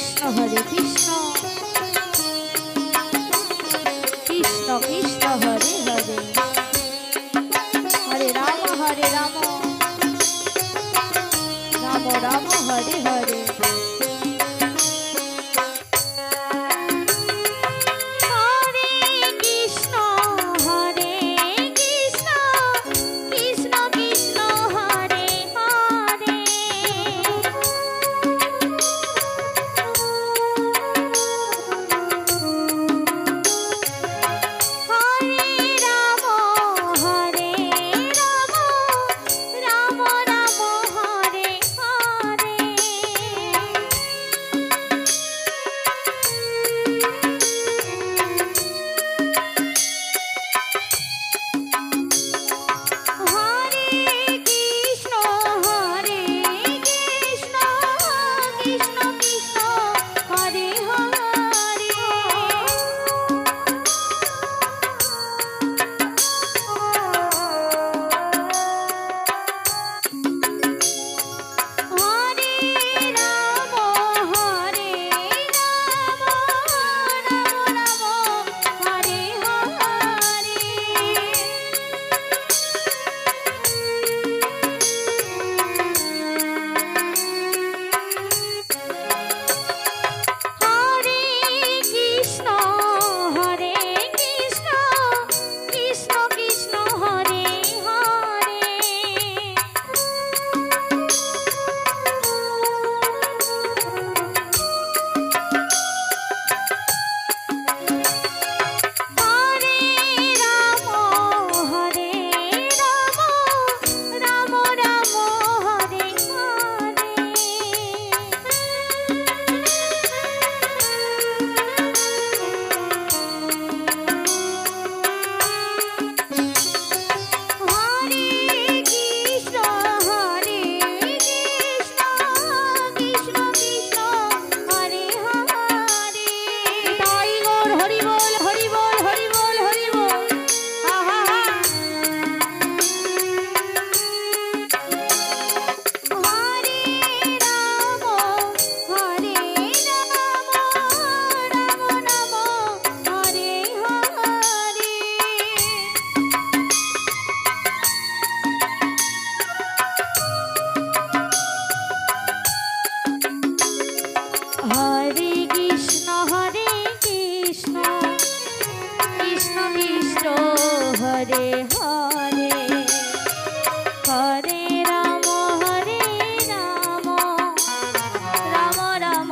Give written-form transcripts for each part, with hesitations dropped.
Krishna Hare Krishna Krishna Krishna Hare Hare Hare Ram Ram Ram Hare Hare Hare Hare Hare Ram Ram Ram Hare Hare Hare Krishna Krishna Krishna Hare Hare Hare Ram Ram Ram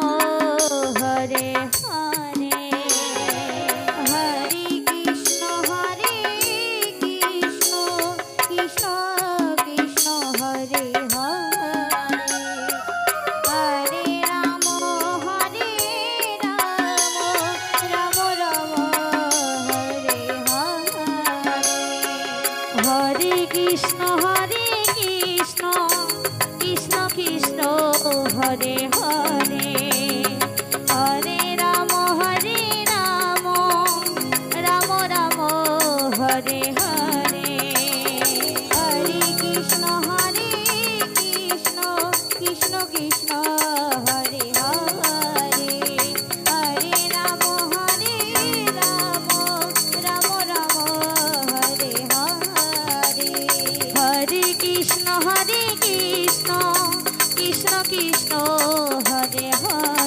Hare Hare Hare Krishna Krishna Krishna Hare Hare Hare Ram Ram Ram Hare Hare Hare Krishna Krishna Krishna Hare Hare Hare Ram Ram Ram Hare Hare Hare Krishna Krishna Krishna Krishna Hare Hare.